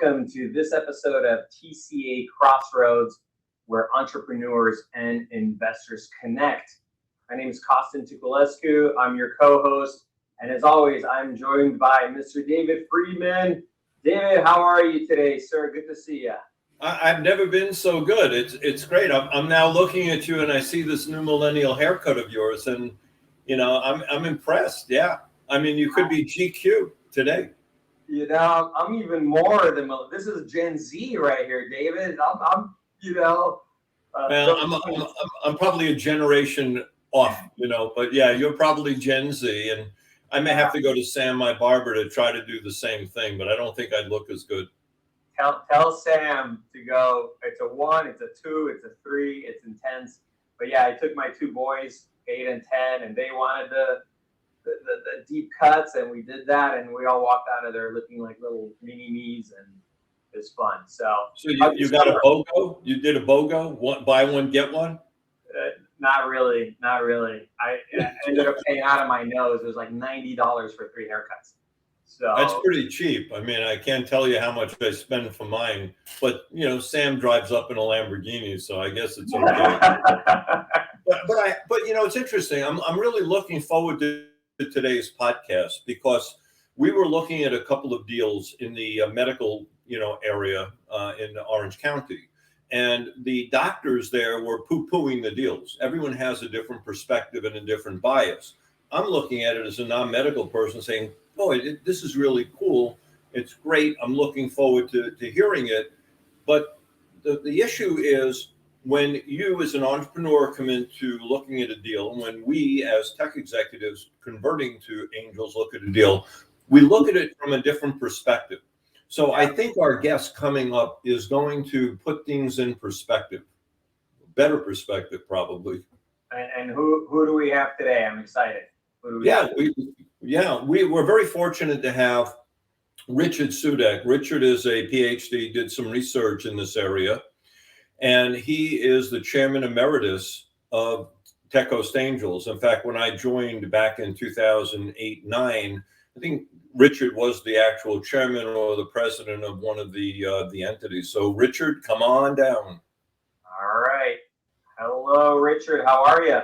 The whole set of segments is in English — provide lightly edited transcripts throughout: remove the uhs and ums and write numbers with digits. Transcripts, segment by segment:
welcome to this episode of TCA Crossroads, where entrepreneurs and investors connect. My name is Kostin Tukulescu. I'm your co-host, and as always, I'm joined by Mr. David Friedman. David, how are you today, sir? Good to see you. I've never been so good. It's great. I'm now looking at you, and I see this new millennial haircut of yours, and I'm impressed. Yeah, I mean, you could be GQ today. I'm even more than this is Gen Z right here, David. I'm probably a generation off, but yeah, you're probably Gen Z, and I may have to go to Sam, my barber, to try to do the same thing, but I don't think I'd look as good. Tell Sam to go. It's a 1, it's a 2, it's a 3, it's intense. But yeah, I took my two boys, 8 and 10, and they wanted the deep cuts, and we did that, and we all walked out of there looking like little mini-me's, and it was fun. So you got a BOGO? You did a BOGO? Buy one, get one? Not really. I ended up paying out of my nose. It was like $90 for 3 haircuts. So that's pretty cheap. I mean, I can't tell you how much I spend for mine, but Sam drives up in a Lamborghini, so I guess it's okay. but it's interesting. I'm really looking forward to today's podcast because we were looking at a couple of deals in the medical area in Orange County, and the doctors there were poo-pooing the deals. Everyone has a different perspective and a different bias. I'm looking at it as a non-medical person saying, boy, this is really cool. It's great. I'm looking forward to hearing it. But the issue is when you as an entrepreneur come into looking at a deal, and when we as tech executives converting to angels look at a deal, we look at it from a different perspective. So I think our guest coming up is going to put things in perspective, better perspective probably. And who do we have today? I'm excited. We're very fortunate to have Richard Sudek. Richard is a PhD, did some research in this area, and he is the chairman emeritus of Tech Coast Angels. In fact, when I joined back in 2008-9, I think Richard was the actual chairman or the president of one of the entities. So Richard, come on down. All right. Hello, Richard. How are you?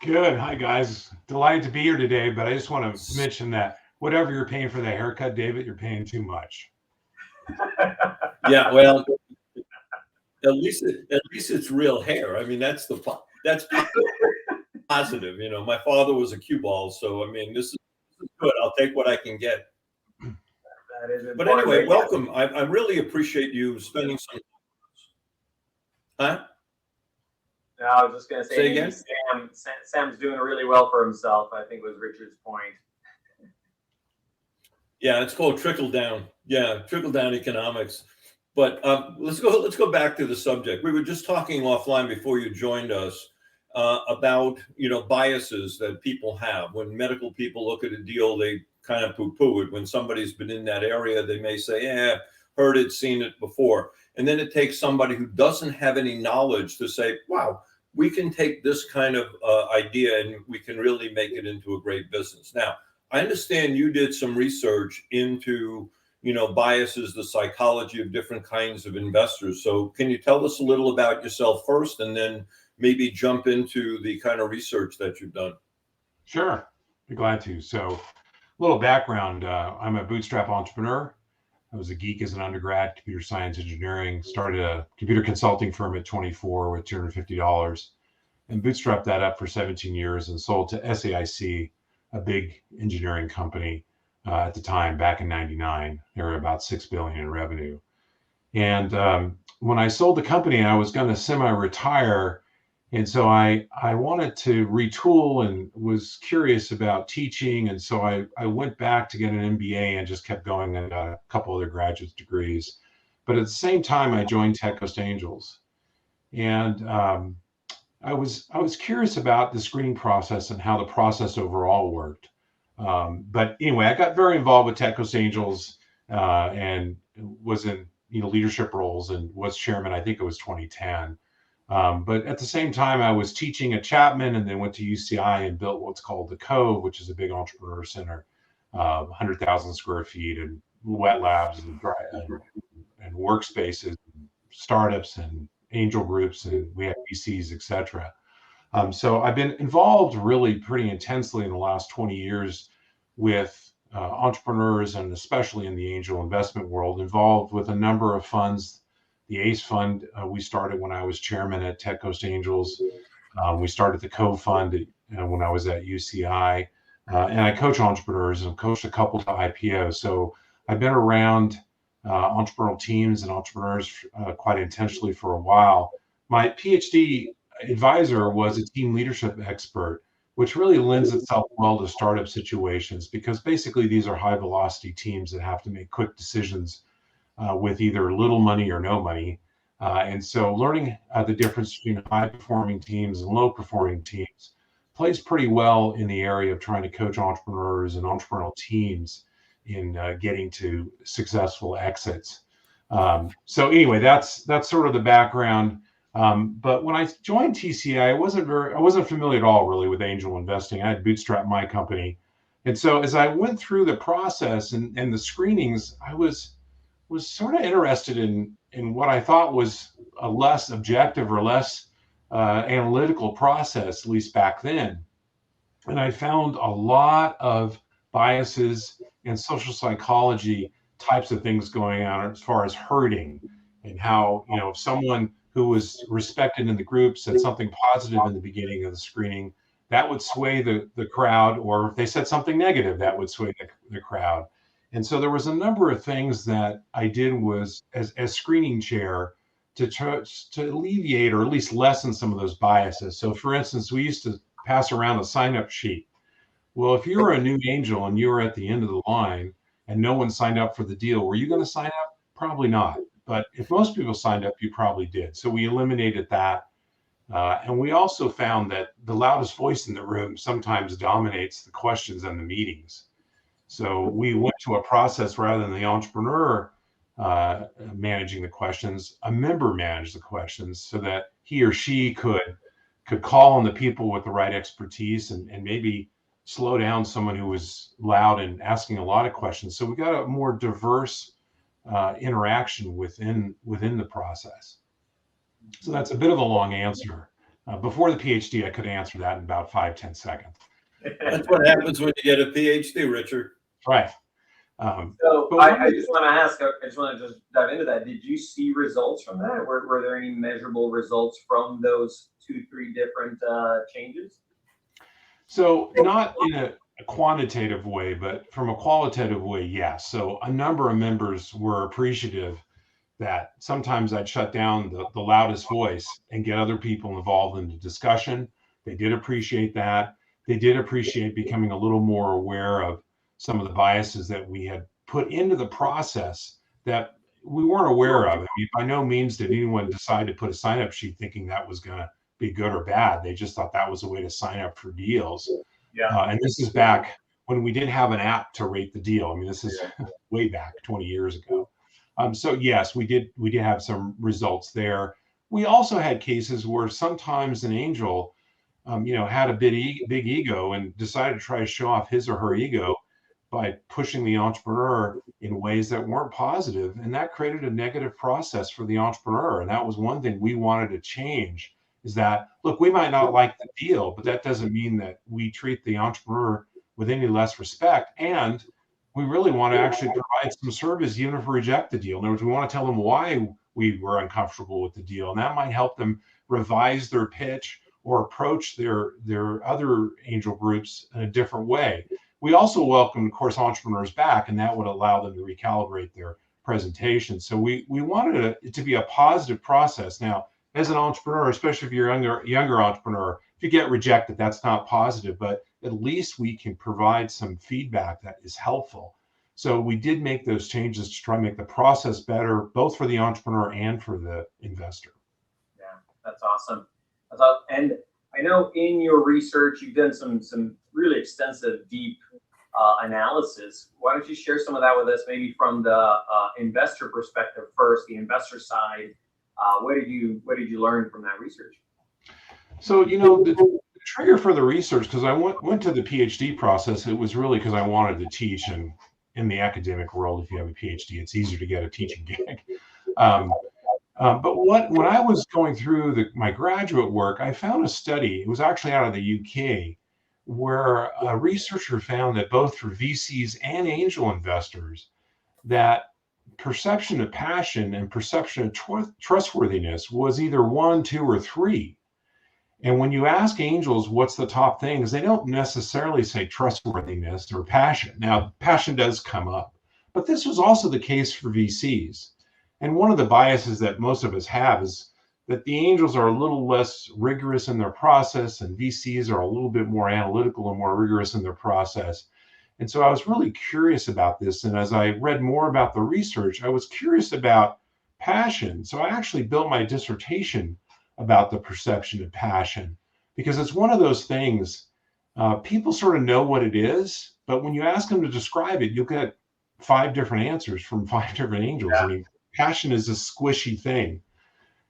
Good. Hi, guys. Delighted to be here today, but I just want to mention that whatever you're paying for the haircut, David, you're paying too much. Yeah, well, at least it's real hair. I mean, that's positive. My father was a cue ball, so I mean, this is good. I'll take what I can get. That is important. But anyway, welcome. I really appreciate you spending some time. Huh? No, I was just going to say again? Sam's doing really well for himself, I think was Richard's point. Yeah, it's called trickle down. Yeah, trickle down economics. But let's go back to the subject. We were just talking offline before you joined us about biases that people have. When medical people look at a deal, they kind of poo-poo it. When somebody's been in that area, they may say, "Yeah, heard it, seen it before." And then it takes somebody who doesn't have any knowledge to say, wow, we can take this kind of idea and we can really make it into a great business. Now, I understand you did some research into, biases, the psychology of different kinds of investors. So can you tell us a little about yourself first and then maybe jump into the kind of research that you've done? Sure. Be glad to. So a little background. I'm a bootstrap entrepreneur. I was a geek as an undergrad, computer science engineering, started a computer consulting firm at 24 with $250 and bootstrapped that up for 17 years and sold to SAIC, a big engineering company at the time, back in 99. They were about $6 billion in revenue. And when I sold the company, I was going to semi-retire. And so I wanted to retool and was curious about teaching. And so I went back to get an MBA and just kept going and got a couple other graduate degrees. But at the same time, I joined Tech Coast Angels. And I was curious about the screening process and how the process overall worked. But anyway, I got very involved with Tech Coast Angels and was in leadership roles and was chairman. I think it was 2010. But at the same time, I was teaching at Chapman and then went to UCI and built what's called the Cove, which is a big entrepreneur center, 100,000 square feet and wet labs and and workspaces, startups and angel groups, and we have VCs, etc. So I've been involved really pretty intensely in the last 20 years with entrepreneurs, and especially in the angel investment world, involved with a number of funds. The ACE Fund we started when I was chairman at Tech Coast Angels. We started the Cove Fund when I was at UCI. And I coach entrepreneurs and coached a couple to IPO. So I've been around entrepreneurial teams and entrepreneurs quite intentionally for a while. My PhD advisor was a team leadership expert, which really lends itself well to startup situations, because basically these are high velocity teams that have to make quick decisions with either little money or no money. And so learning the difference between high performing teams and low performing teams plays pretty well in the area of trying to coach entrepreneurs and entrepreneurial teams in getting to successful exits. So anyway, that's sort of the background. But when I joined TCI, I wasn't familiar at all really with angel investing. I had bootstrapped my company. And so as I went through the process and the screenings, I was sort of interested in what I thought was a less objective or less analytical process, at least back then. And I found a lot of biases and social psychology types of things going on as far as herding, and how, if someone who was respected in the group said something positive in the beginning of the screening, that would sway the crowd, or if they said something negative, that would sway the crowd. And so there was a number of things that I did was as screening chair to try to alleviate or at least lessen some of those biases. So for instance, we used to pass around a sign-up sheet. Well, if you were a new angel and you were at the end of the line and no one signed up for the deal, were you going to sign up? Probably not. But if most people signed up, you probably did. So we eliminated that. And we also found that the loudest voice in the room sometimes dominates the questions and the meetings. So we went to a process rather than the entrepreneur managing the questions, a member managed the questions, so that he or she could call on the people with the right expertise and maybe slow down someone who was loud and asking a lot of questions. So we got a more diverse interaction within the process. So that's a bit of a long answer. Before the PhD, I could answer that in about 5-10 seconds. That's what happens when you get a PhD, Richard. Right. So I just want to ask, I just want to just dive into that. Did you see results from that? Were there any measurable results from those 2-3 different changes? So not in a quantitative way, but from a qualitative way, yes. So a number of members were appreciative that sometimes I'd shut down the loudest voice and get other people involved in the discussion. They did appreciate that. They did appreciate becoming a little more aware of some of the biases that we had put into the process that we weren't aware of. I mean, by no means did anyone decide to put a sign-up sheet thinking that was going to be good or bad. They just thought that was a way to sign up for deals. Yeah. And this is back when we didn't have an app to rate the deal. I mean, this is way back 20 years ago. So yes, we did have some results there. We also had cases where sometimes an angel, had a big ego and decided to try to show off his or her ego by pushing the entrepreneur in ways that weren't positive, and that created a negative process for the entrepreneur. And that was one thing we wanted to change. Is that, look, we might not like the deal, but that doesn't mean that we treat the entrepreneur with any less respect. And we really want to actually provide some service even if we reject the deal. In other words, we want to tell them why we were uncomfortable with the deal. And that might help them revise their pitch or approach their other angel groups in a different way. We also welcome, of course, entrepreneurs back, and that would allow them to recalibrate their presentation. So we wanted it to be a positive process. Now, as an entrepreneur, especially if you're a younger entrepreneur, if you get rejected, that's not positive, but at least we can provide some feedback that is helpful. So we did make those changes to try and make the process better, both for the entrepreneur and for the investor. Yeah, that's awesome. And I know in your research, you've done some really extensive, deep analysis. Why don't you share some of that with us, maybe from the investor perspective first, the investor side. What did you learn from that research? So, the trigger for the research, because I went to the PhD process, it was really because I wanted to teach. And in the academic world, if you have a PhD, it's easier to get a teaching gig. But when I was going through my graduate work, I found a study. It was actually out of the UK, where a researcher found that both for VCs and angel investors, that perception of passion and perception of trustworthiness was either 1, 2, or 3. And when you ask angels what's the top things, they don't necessarily say trustworthiness or passion. Now, passion does come up, but this was also the case for VCs. And one of the biases that most of us have is that the angels are a little less rigorous in their process, and VCs are a little bit more analytical and more rigorous in their process. And so I was really curious about this. And as I read more about the research, I was curious about passion. So I actually built my dissertation about the perception of passion, because it's one of those things, people sort of know what it is, but when you ask them to describe it, you'll get 5 different answers from 5 different angels. Yeah. I mean, passion is a squishy thing.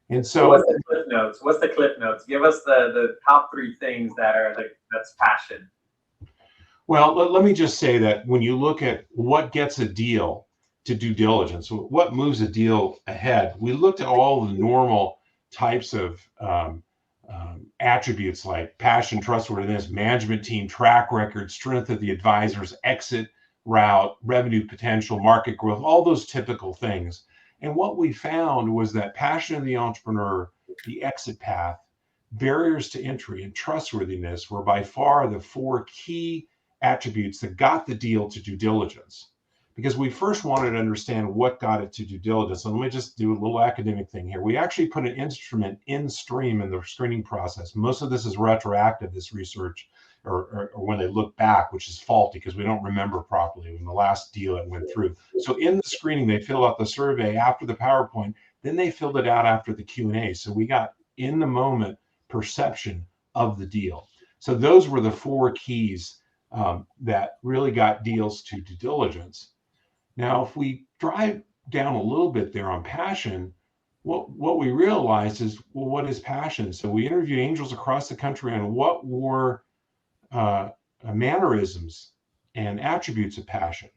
And so what's the cliff notes? What's the cliff notes? Give us the top 3 things that's passion. Well, let me just say that when you look at what gets a deal to due diligence, what moves a deal ahead, we looked at all the normal types of attributes like passion, trustworthiness, management team, track record, strength of the advisors, exit route, revenue potential, market growth, all those typical things. And what we found was that passion of the entrepreneur, the exit path, barriers to entry, and trustworthiness were by far the 4 key attributes that got the deal to due diligence. Because we first wanted to understand what got it to due diligence. And let me just do a little academic thing here. We actually put an instrument in stream in the screening process. Most of this is retroactive, this research, or when they look back, which is faulty because we don't remember properly when the last deal it went through. So in the screening, they filled out the survey after the PowerPoint, then they filled it out after the Q&A. So we got in the moment perception of the deal. So those were the 4 keys that really got deals to due diligence. Now, if we drive down a little bit there on passion, what we realized is, well, what is passion? So we interviewed angels across the country on what were mannerisms and attributes of passion.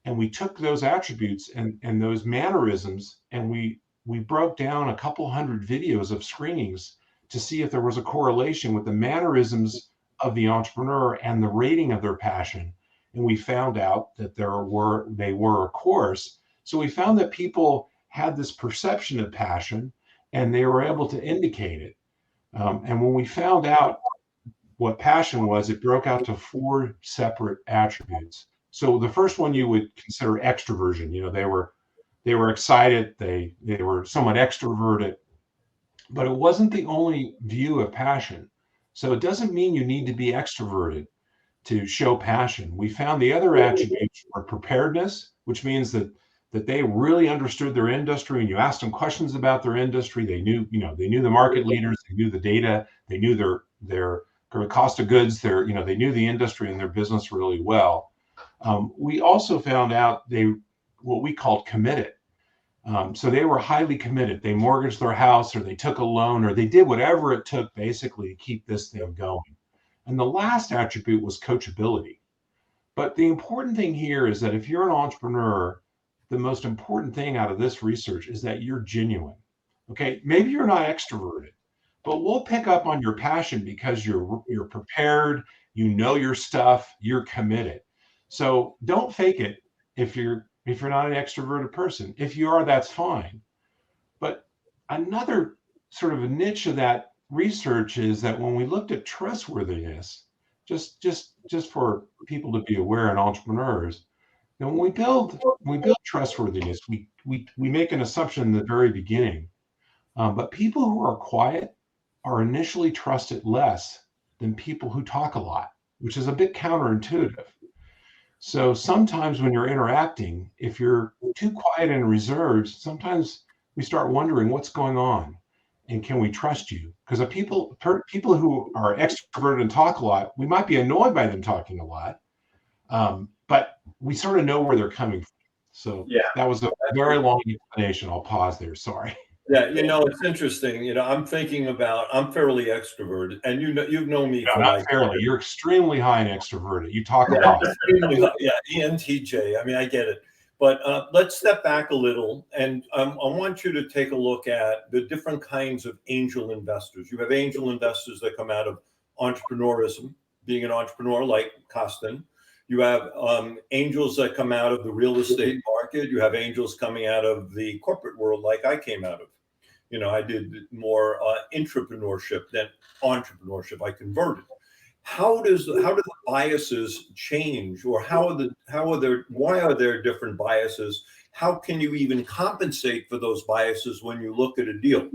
And we took those attributes and those mannerisms, and we broke down a couple hundred videos of screenings to see if there was a correlation with the mannerisms of the entrepreneur and the rating of their passion. And we found out that they were, of course. So we found that people had this perception of passion and they were able to indicate it. And when we found out what passion was, it broke out to 4 separate attributes. So the first one you would consider extroversion. You know, they were excited, they were somewhat extroverted, but it wasn't the only view of passion. So it doesn't mean you need to be extroverted to show passion. We found the other attributes were preparedness, which means that they really understood their industry, and you asked them questions about their industry. They knew the market leaders, they knew the data, they knew their cost of goods, they knew the industry and their business really well. We also found out what we called committed. So they were highly committed. They mortgaged their house, or they took a loan, or they did whatever it took basically to keep this thing going. And the last attribute was coachability. But the important thing here is that if you're an entrepreneur, the most important thing out of this research is that you're genuine. Okay, maybe you're not extroverted, but we'll pick up on your passion because you're prepared, you know your stuff, you're committed. So don't fake it if you're not an extroverted person. If you are, that's fine. But another sort of a niche of that research is that when we looked at trustworthiness, just for people to be aware and entrepreneurs, that when we build trustworthiness, we make an assumption in the very beginning. But people who are quiet are initially trusted less than people who talk a lot, which is a bit counterintuitive. So sometimes when you're interacting, if you're too quiet and reserved, sometimes we start wondering what's going on and can we trust you? Because people who are extroverted and talk a lot, we might be annoyed by them talking a lot, but we sort of know where they're coming from. So yeah, that was a very long explanation. I'll pause there. Sorry. Yeah, it's interesting. I'm thinking about, I'm fairly extroverted, and you've known me. No, not fairly. You're extremely high and extroverted. You talk a lot. Yeah, ENTJ. I mean, I get it. But let's step back a little, and I want you to take a look at the different kinds of angel investors. You have angel investors that come out of entrepreneurism, being an entrepreneur like Costin. You have angels that come out of the real estate market. You have angels coming out of the corporate world like I came out of. You know, I did more intrapreneurship than entrepreneurship. I converted. How do the biases change, or why are there different biases? How can you even compensate for those biases when you look at a deal?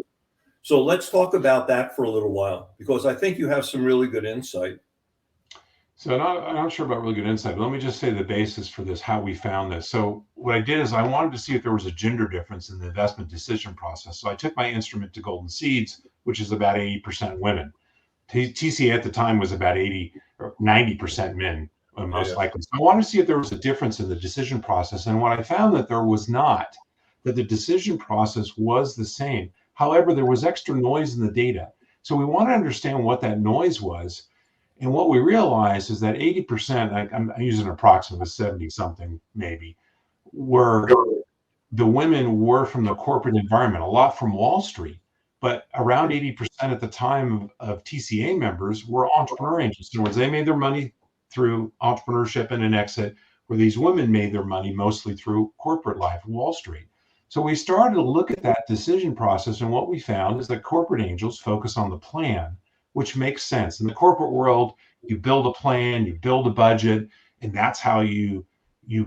So let's talk about that for a little while, because I think you have some really good insight. So I'm not sure about really good insight, but let me just say the basis for this, how we found this. So what I did is I wanted to see if there was a gender difference in the investment decision process. So I took my instrument to Golden Seeds, which is about 80% women. TCA at the time was about 80 or 90% men, most likely. So I wanted to see if there was a difference in the decision process. And what I found that there was not, that the decision process was the same. However, there was extra noise in the data. So we want to understand what that noise was. And what we realized is that 80%, I'm using an approximate 70 something maybe, were the women were from the corporate environment, a lot from Wall Street, but around 80% at the time of TCA members were entrepreneur angels. In other words, they made their money through entrepreneurship and an exit, where these women made their money mostly through corporate life, Wall Street. So we started to look at that decision process, and what we found is that corporate angels focus on the plan, which makes sense. In the corporate world, you build a plan, you build a budget, and that's how you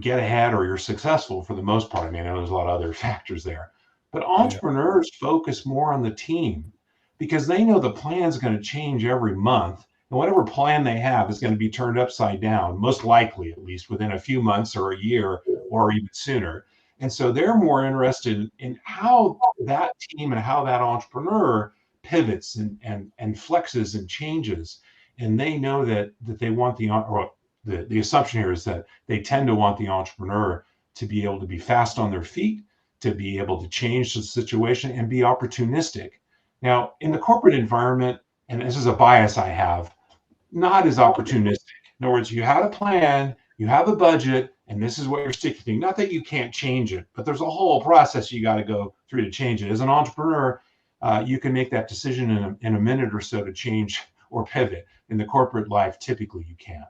get ahead, or you're successful for the most part. I mean, there's a lot of other factors there. But entrepreneurs focus more on the team, because they know the plan is going to change every month. And whatever plan they have is going to be turned upside down, most likely, at least within a few months or a year or even sooner. And so they're more interested in how that team and how that entrepreneur pivots and flexes and changes. And they know that they want the assumption here is that they tend to want the entrepreneur to be able to be fast on their feet, to be able to change the situation and be opportunistic. Now, in the corporate environment, and this is a bias I have, not as opportunistic. In other words, you had a plan, you have a budget, and this is what you're sticking to. Not that you can't change it, but there's a whole process you got to go through to change it. As an entrepreneur, you can make that decision in a minute or so to change or pivot. In the corporate life, typically you can't.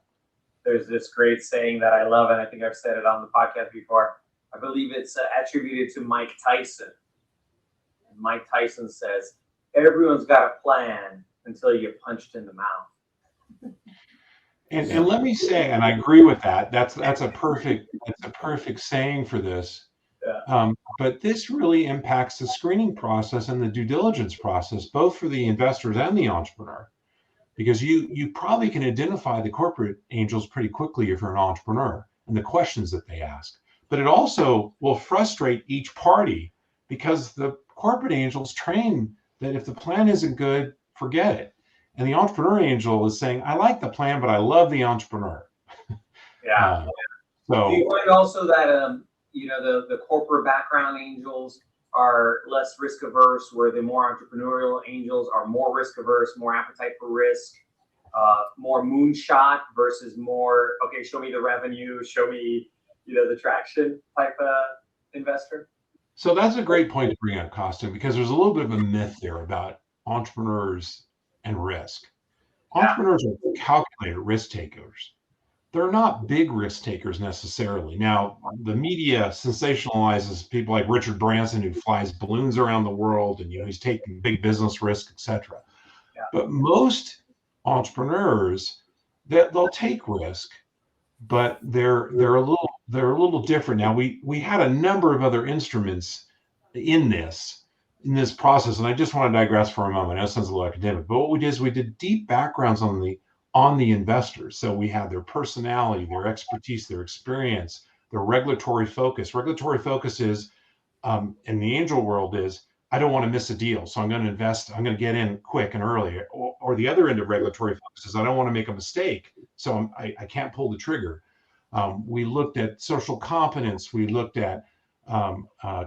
There's this great saying that I love, and I think I've said it on the podcast before. I believe it's attributed to Mike Tyson. And Mike Tyson says, everyone's got a plan until you get punched in the mouth. And let me say, and I agree with that. That's a perfect saying for this. Yeah. But this really impacts the screening process and the due diligence process, both for the investors and the entrepreneur, because you probably can identify the corporate angels pretty quickly if you're an entrepreneur and the questions that they ask. But it also will frustrate each party, because the corporate angels train that if the plan isn't good, forget it. And the entrepreneur angel is saying, I like the plan, but I love the entrepreneur. Yeah. So do you find also that the corporate background angels are less risk averse, where the more entrepreneurial angels are more risk averse, more appetite for risk, more moonshot versus more, okay, show me the revenue, show me, the traction type investor? So that's a great point to bring up, Costin, because there's a little bit of a myth there about entrepreneurs and risk. Entrepreneurs are calculated risk takers. They're not big risk takers necessarily. Now, the media sensationalizes people like Richard Branson, who flies balloons around the world, and he's taking big business risks, etc. Yeah. But most entrepreneurs, they'll take risk, but they're a little different. Now, we had a number of other instruments in this process, and I just want to digress for a moment. I know it sounds a little academic, but what we did is we did deep backgrounds on the investors. So we had their personality, their expertise, their experience, their regulatory focus. Regulatory focus is, in the angel world, is I don't want to miss a deal, so I'm going to invest. I'm going to get in quick and early. Or the other end of regulatory focus is I don't want to make a mistake, so I can't pull the trigger. We looked at social competence. We looked at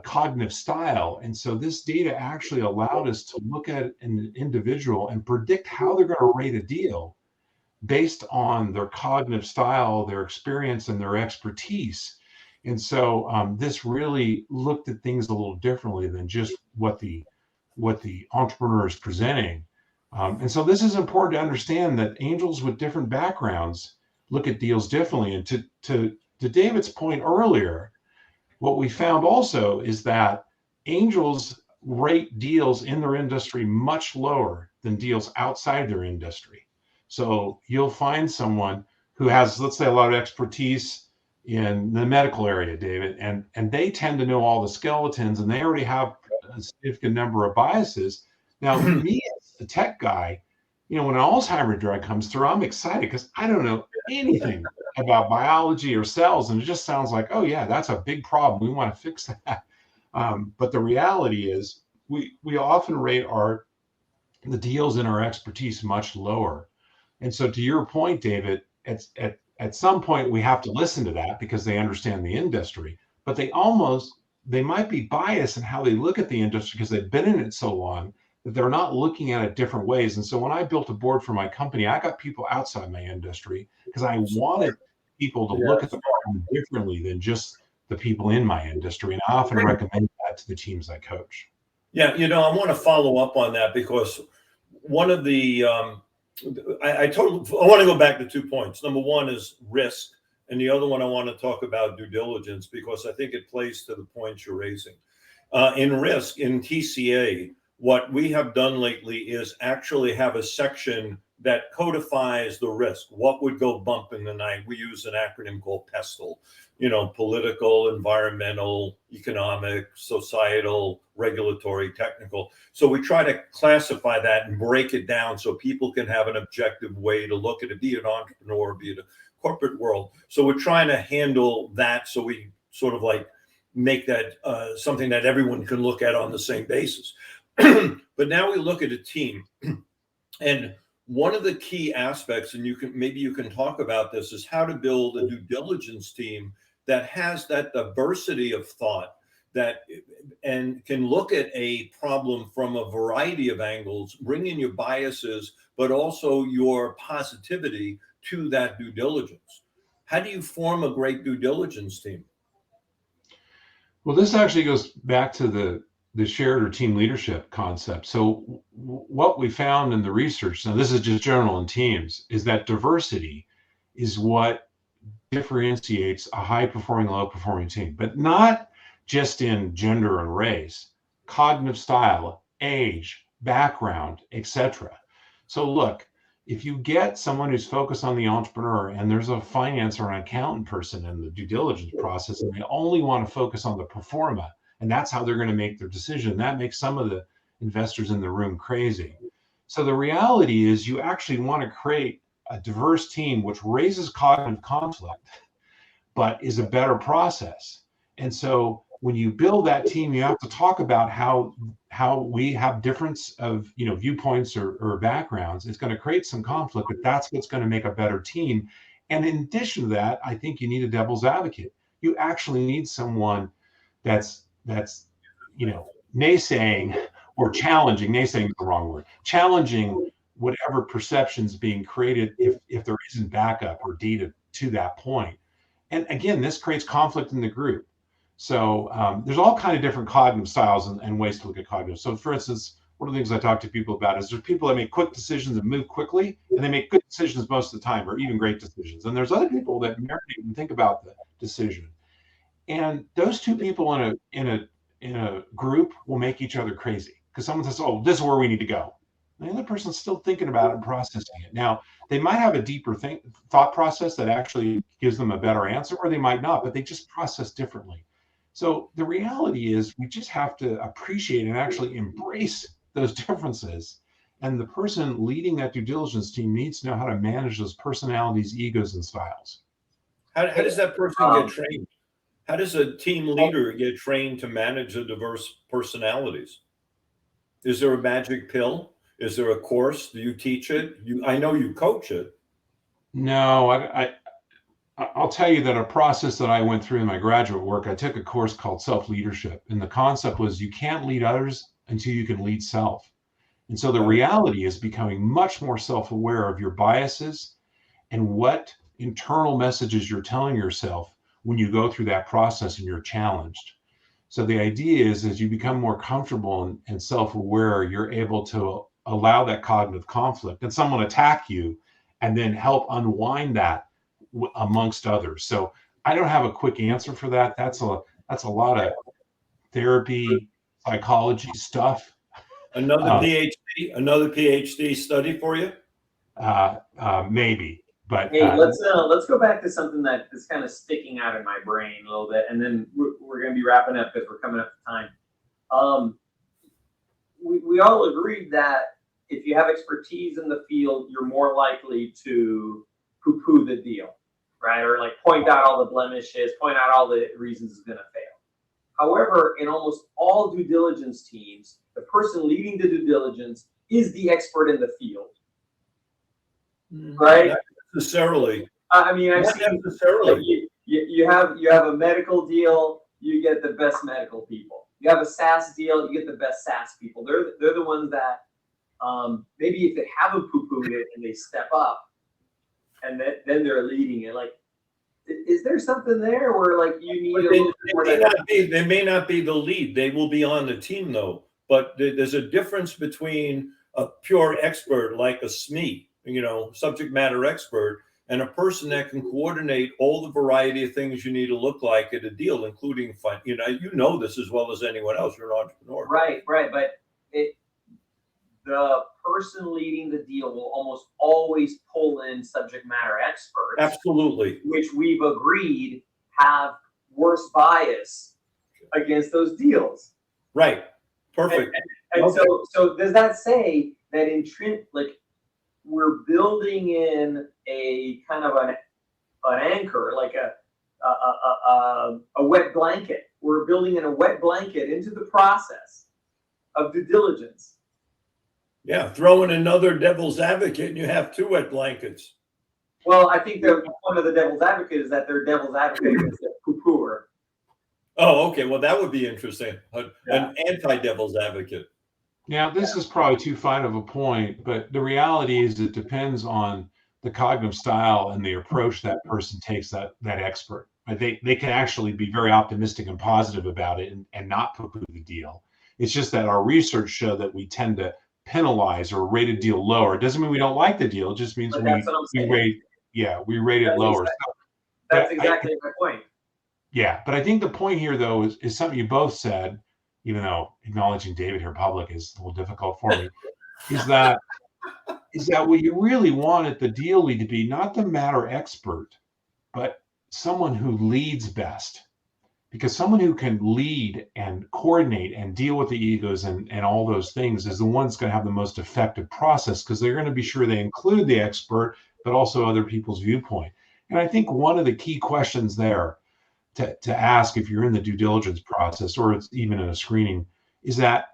cognitive style. And so this data actually allowed us to look at an individual and predict how they're going to rate a deal based on their cognitive style, their experience, and their expertise. And so this really looked at things a little differently than just what the entrepreneur is presenting. And so this is important to understand, that angels with different backgrounds look at deals differently. And to David's point earlier, what we found also is that angels rate deals in their industry much lower than deals outside their industry. So you'll find someone who has, let's say, a lot of expertise in the medical area, David, and they tend to know all the skeletons, and they already have a significant number of biases. Now, me as a tech guy, when an Alzheimer drug comes through, I'm excited because I don't know anything about biology or cells, and it just sounds like, oh yeah, that's a big problem. We want to fix that. But the reality is, we often rate the deals in our expertise much lower. And so, to your point, David, at some point we have to listen to that because they understand the industry, but they might be biased in how they look at the industry because they've been in it so long that they're not looking at it different ways. And so when I built a board for my company, I got people outside my industry because I wanted people to look at the problem differently than just the people in my industry. And I often recommend that to the teams I coach. Yeah, I want to follow up on that because one of the I want to go back to 2 points. Number one is risk, and the other one I want to talk about due diligence because I think it plays to the points you're raising. In risk, in TCA, what we have done lately is actually have a section that codifies the risk. What would go bump in the night? We use an acronym called PESTLE, political, environmental, economic, societal, regulatory, technical. So we try to classify that and break it down so people can have an objective way to look at it, be it an entrepreneur, be it a corporate world. So we're trying to handle that so we sort of like make that something that everyone can look at on the same basis. But now we look at a team, and one of the key aspects, and maybe you can talk about this, is how to build a due diligence team that has that diversity of thought and can look at a problem from a variety of angles, bring in your biases, but also your positivity to that due diligence. How do you form a great due diligence team? Well, this actually goes back to the shared or team leadership concept. So what we found in the research, now this is just general in teams, is that diversity is what differentiates a high performing, low performing team, but not just in gender and race, cognitive style, age, background, etc. So look, if you get someone who's focused on the entrepreneur and there's a finance or an accountant person in the due diligence process, and they only want to focus on the pro forma, and that's how they're going to make their decision, that makes some of the investors in the room crazy. So the reality is you actually want to create a diverse team which raises cognitive conflict, but is a better process. And so when you build that team, you have to talk about how we have difference of viewpoints or backgrounds. It's going to create some conflict, but that's what's going to make a better team. And in addition to that, I think you need a devil's advocate. You actually need someone that's naysaying or challenging. Naysaying is the wrong word. Challenging whatever perceptions being created if there isn't backup or data to that point. And again, this creates conflict in the group. So there's all kind of different cognitive styles and ways to look at cognitive. So for instance, one of the things I talk to people about is there's people that make quick decisions and move quickly, and they make good decisions most of the time, or even great decisions. And there's other people that marinate and think about the decision. And those two people in a group will make each other crazy because someone says, "Oh, this is where we need to go." And the other person's still thinking about it and processing it. Now, they might have a deeper thought process that actually gives them a better answer, or they might not, but they just process differently. So the reality is we just have to appreciate and actually embrace those differences. And the person leading that due diligence team needs to know how to manage those personalities, egos, and styles. How does that person get trained? How does a team leader get trained to manage the diverse personalities? Is there a magic pill? Is there a course? Do you teach it? I know you coach it. No, I'll tell you that a process that I went through in my graduate work, I took a course called self-leadership. And the concept was you can't lead others until you can lead self. And so the reality is becoming much more self-aware of your biases and what internal messages you're telling yourself when you go through that process and you're challenged. So the idea is, as you become more comfortable and self-aware, you're able to allow that cognitive conflict and someone attack you and then help unwind that amongst others. So I don't have a quick answer for that. That's a lot of therapy, psychology stuff. Another PhD study for you? Maybe, but Hey, let's go back to something that is kind of sticking out in my brain a little bit, and then we're going to be wrapping up because we're coming up to time. We all agreed that if you have expertise in the field, you're more likely to poo-poo the deal, right? Or like point out all the blemishes, point out all the reasons it's going to fail. However, in almost all due diligence teams, the person leading the due diligence is the expert in the field, right? Not necessarily. I mean, I've Not seen necessarily. like you have a medical deal, you get the best medical people. You have a SaaS deal, you get the best SaaS people. They're the ones that maybe if they haven't poo-pooed it and they step up, and then they're leading it. Like, is there something there where like you need? They may not be the lead. They will be on the team though. But there's a difference between a pure expert like a SME, subject matter expert, and a person that can coordinate all the variety of things you need to look like at a deal, including you know this as well as anyone else. You're an entrepreneur. Right. But the person leading the deal will almost always pull in subject matter experts. Absolutely. Which we've agreed have worse bias against those deals. Right. Perfect. And Okay. so does that say that we're building in a kind of an anchor, like a wet blanket? We're building in a wet blanket into the process of due diligence. Yeah, throw in another devil's advocate and you have two wet blankets. Well, I think that one of the devil's advocate is that they're devil's advocate is a poo-pooer. Oh, okay. Well, that would be interesting. An anti-devil's advocate. Now, this is probably too fine of a point, but the reality is it depends on the cognitive style and the approach that person takes, that expert. They can actually be very optimistic and positive about it and not poo-poo the deal. It's just that our research show that we tend to penalize or rate a deal lower. It doesn't mean we don't like the deal. It just means we rate it lower. That's exactly my point. Yeah, but I think the point here, though, is something you both said, even though acknowledging David here public is a little difficult for me, is that what you really want at the deal lead to be not the matter expert, but someone who leads best. Because someone who can lead and coordinate and deal with the egos and all those things is the one that's going to have the most effective process, because they're going to be sure they include the expert, but also other people's viewpoint. And I think one of the key questions there to ask if you're in the due diligence process or it's even in a screening is that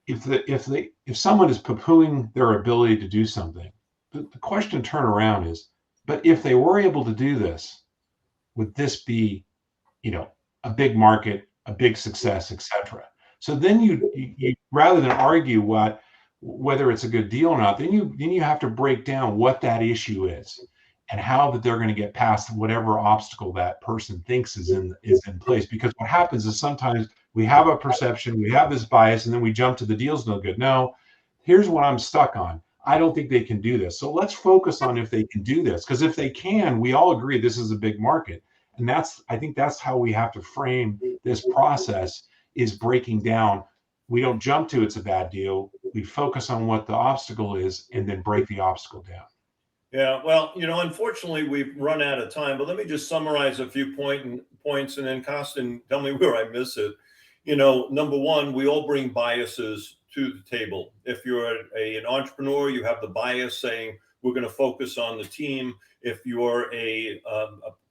if someone is poo-pooing their ability to do something, the question turn around is, but if they were able to do this, would this be, a big market, a big success, etc. So then you rather than argue whether it's a good deal or not, then you have to break down what that issue is and how that they're going to get past whatever obstacle that person thinks is in place. Because what happens is sometimes we have a perception, we have this bias, and then we jump to the deal's no good. No, here's what I'm stuck on. I don't think they can do this. So let's focus on if they can do this. Because if they can, we all agree this is a big market. And I think that's how we have to frame this process, is breaking down. We don't jump to it's a bad deal. We focus on what the obstacle is and then break the obstacle down. Yeah, well, unfortunately, we've run out of time, but let me just summarize a few points, and then Costin, tell me where I miss it. Number one, we all bring biases to the table. If you're an entrepreneur, you have the bias saying we're going to focus on the team. If you're a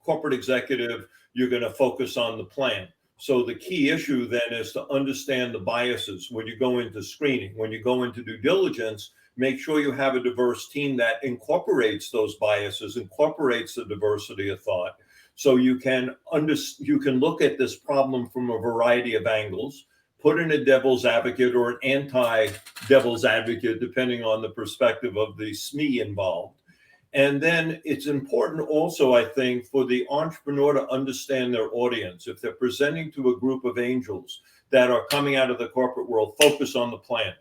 corporate executive, you're going to focus on the plan. So the key issue then is to understand the biases when you go into screening, when you go into due diligence. Make sure you have a diverse team that incorporates those biases, incorporates the diversity of thought, so you can look at this problem from a variety of angles, put in a devil's advocate or an anti-devil's advocate, depending on the perspective of the SME involved, And then it's important also, I think, for the entrepreneur to understand their audience. If they're presenting to a group of angels that are coming out of the corporate world, focus on the plan.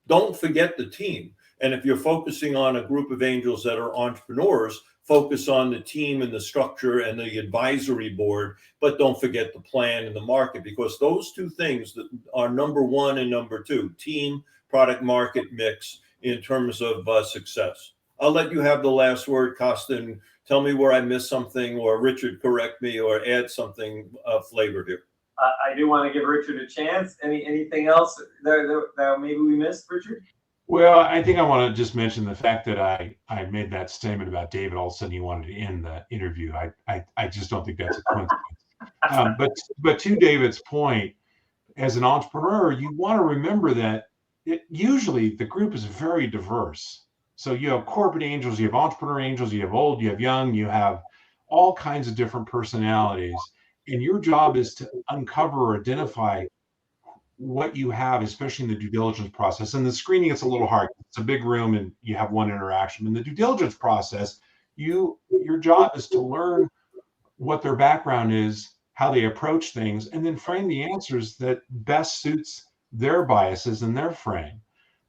Don't forget the team. And if you're focusing on a group of angels that are entrepreneurs, focus on the team and the structure and the advisory board, but don't forget the plan and the market, because those two things that are number one and number two, team, product, market mix in terms of success. I'll let you have the last word, Costa, and tell me where I missed something, or Richard, correct me or add something flavored here. I do want to give Richard a chance. Anything else that maybe we missed, Richard? Well, I think I want to just mention the fact that I made that statement about David. All of a sudden, he wanted to end the interview. I just don't think that's a coincidence. But to David's point, as an entrepreneur, you want to remember that usually the group is very diverse. So you have corporate angels, you have entrepreneur angels, you have old, you have young, you have all kinds of different personalities. And your job is to uncover or identify what you have, especially in the due diligence process. And the screening, it's a little hard. It's a big room and you have one interaction. In the due diligence process, your job is to learn what their background is, how they approach things, and then frame the answers that best suits their biases and their frame.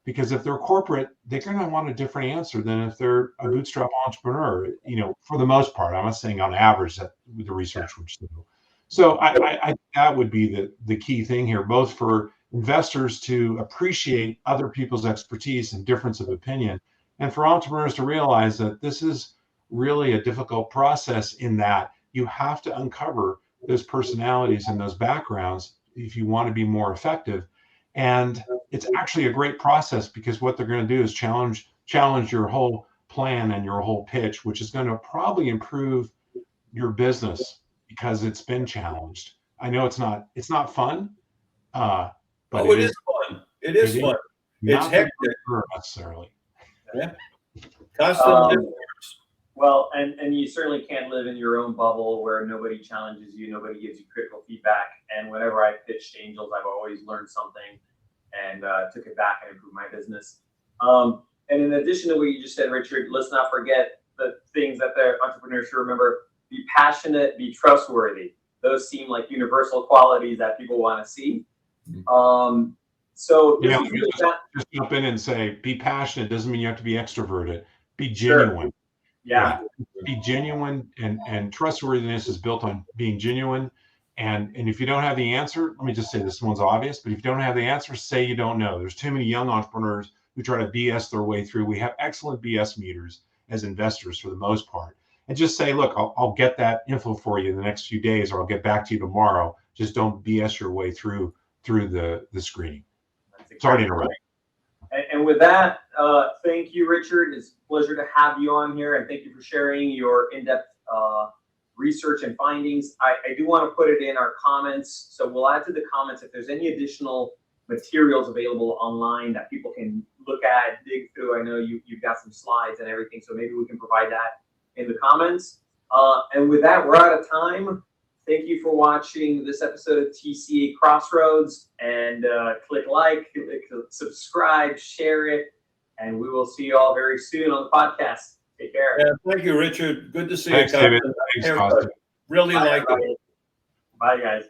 Because if they're corporate, they're going to want a different answer than if they're a bootstrap entrepreneur, for the most part. I'm not saying on average that with the research which they do. So I that would be the key thing here, both for investors to appreciate other people's expertise and difference of opinion, and for entrepreneurs to realize that this is really a difficult process, in that you have to uncover those personalities and those backgrounds if you want to be more effective. And it's actually a great process, because what they're going to do is challenge your whole plan and your whole pitch, which is going to probably improve your business because it's been challenged. I know it's not fun, but it is fun. It is fun. It's hectic necessarily. Yeah. Constantly. Well, and you certainly can't live in your own bubble where nobody challenges you, nobody gives you critical feedback. And whenever I pitched angels, I've always learned something and took it back and improved my business. And in addition to what you just said, Richard, let's not forget the things that the entrepreneurs should remember. Be passionate, be trustworthy. Those seem like universal qualities that people want to see. So just jump in and say, be passionate doesn't mean you have to be extroverted. Be genuine. Sure. Yeah. Be genuine, and trustworthiness is built on being genuine. And if you don't have the answer, let me just say this one's obvious, but if you don't have the answer, say you don't know. There's too many young entrepreneurs who try to BS their way through. We have excellent BS meters as investors for the most part. And just say, look, I'll get that info for you in the next few days, or I'll get back to you tomorrow. Just don't BS your way through the screening. Sorry to interrupt. And with that, thank you, Richard. It's a pleasure to have you on here, and thank you for sharing your in-depth research and findings. I do want to put it in our comments, so we'll add to the comments if there's any additional materials available online that people can look at, dig through. I know you've got some slides and everything, so maybe we can provide that in the comments. And with that, we're out of time. Thank you for watching this episode of TCA Crossroads, and click like, click subscribe, share it, and we will see you all very soon on the podcast. Take care. Yeah, thank you, Richard. Good to see Thanks, you. David. Thanks, Costa. Really like it. Bye, guys.